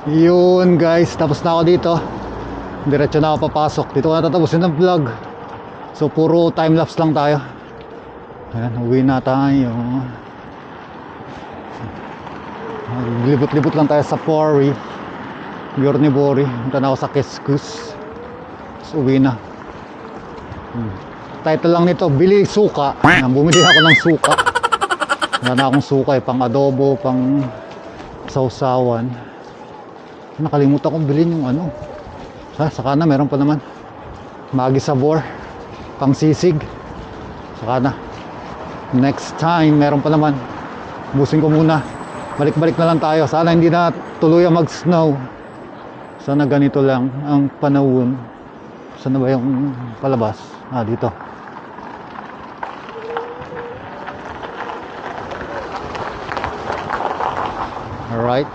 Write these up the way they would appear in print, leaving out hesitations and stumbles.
Yun guys, tapos na ako dito. Diretso na ako papasok. Dito ko natatapusin ng vlog. So puro time-lapse lang tayo. Ayan, uwi na tayo. Libot-libot lang tayo sa Pori Yornibori. Punta na ako sa Keskus. So uwi na. Title lang nito, Bili suka. Bumili ako ng suka. Wala na akong suka pang adobo, pang sausawan. Nakalimutan kong bilhin yung ano. Saka na, meron pa naman Magi Sabor, pang sisig. Saka na, next time meron pa naman. Busin ko muna. Balik-balik na lang tayo. Sana hindi na tuluyang mag-snow. Sana ganito lang ang panahon. Sana ba yung palabas? Dito. Alright.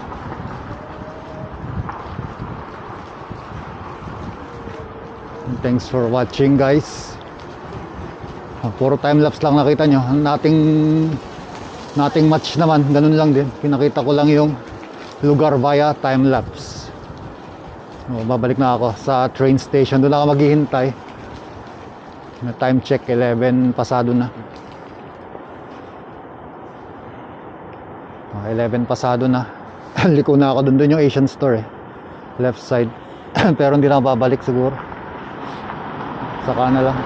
Thanks for watching guys. Puro time-lapse lang nakita nyo. Nating match naman, ganun lang din. Pinakita ko lang yung lugar via time-lapse. Babalik na ako sa train station. Doon ako maghihintay. Time check, 11 pasado na. 11 pasado na. Liko na ako doon yung Asian store left side. Pero hindi na ako babalik siguro. Saka na lang.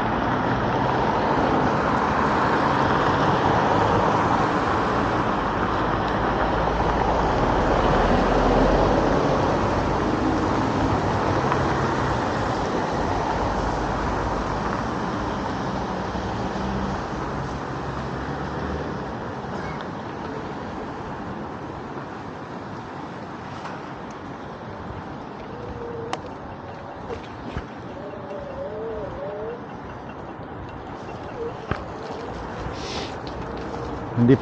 Hindi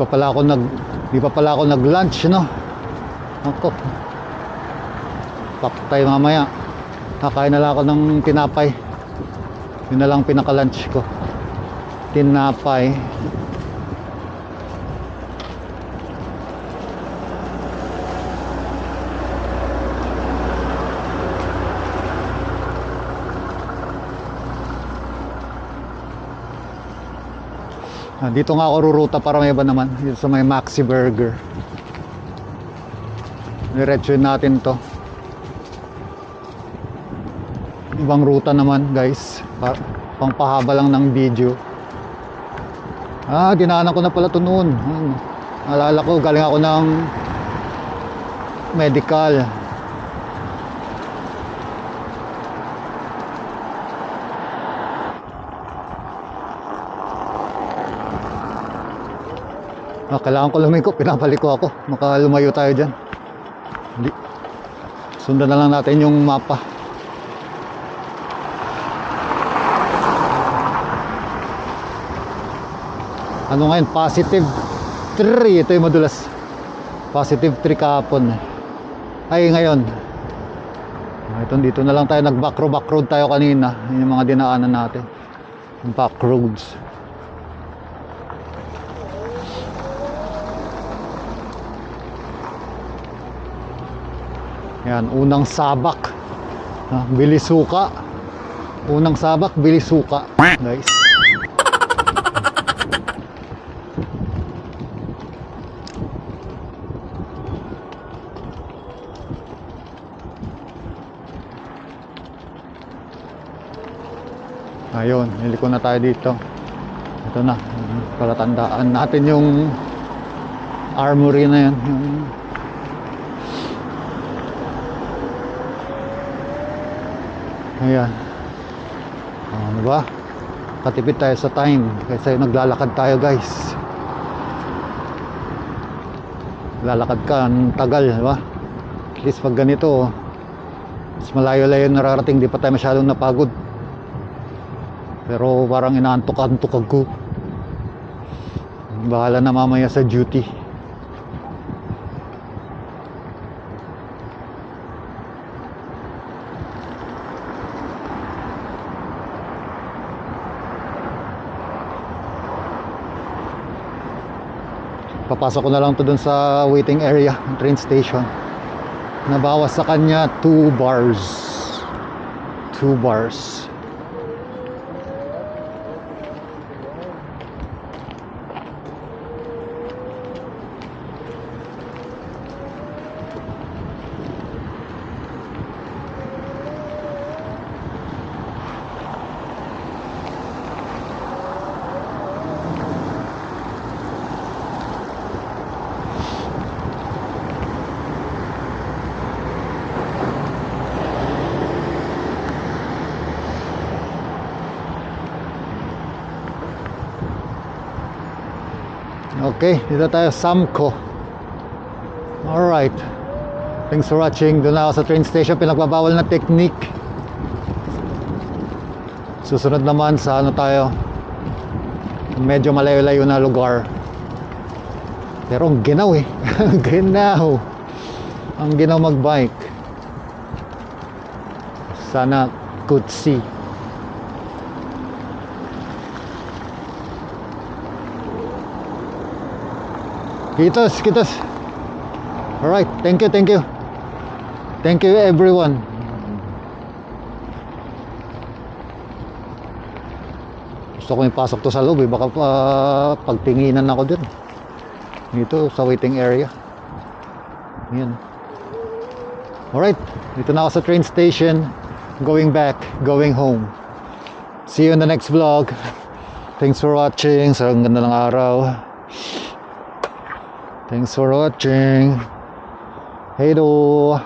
pa pala ako nag-lunch, no? Ako. Paktay mamaya. Kakain na lang ako ng tinapay. Yun na lang pinaka-lunch ko. Tinapay. Dito nga ako ruruta para may iba naman. Dito sa may Maxi Burger. Diretsuin natin to. Ibang ruta naman guys. Pangpahaba lang ng video. Dinaanan ko na pala ito noon. Alala ko, galing ako ng medical. Kailangan ko lumiko, pinapaliko ako. Makalumayo tayo dyan. Sundan na lang natin yung mapa. Ano ngayon? Positive 3. Ito yung madulas. Positive 3 kahapon. Ay ngayon. Dito na lang tayo. Nag-back road tayo kanina. Yun yung mga dinaanan natin. Back roads. Yan, unang sabak. Bili suka. Unang sabak, bili suka. Guys. Ayun, niliko na tayo dito. Ito na, palatandaan natin yung armory na yan. Ayan. Ano ba? Katipid tayo sa time kasi naglalakad tayo, guys. Lalakad ka, ang tagal, di ba? At least pag ganito, mas malayo-layo nararating, di pa tayo masyadong napagod. Pero parang inaantok-antok ako. Bahala na mamaya sa duty. Papasok ko na lang to dun sa waiting area ng train station. Nabawas sa kanya 2 bars. 2 bars. Okay, dito tayo Samco. Alright. Thanks for watching. Doon ako sa train station, pinagbabawal na technique. Susunod naman sa ano tayo, medyo malayo-layo na lugar. Pero ang ginaw eh. Ang ginaw. Ang ginaw magbike. Sana could see. Kitos, kitos. Alright, thank you, thank you. Thank you everyone. Gusto ko ipasok to sa loob eh. Baka pagtinginan ako dyan. Dito sa waiting area. Yan. Alright, dito na ako sa train station. Going back, going home. See you in the next vlog. Thanks for watching. Sa ganda ng araw. Thanks for watching. Hey do.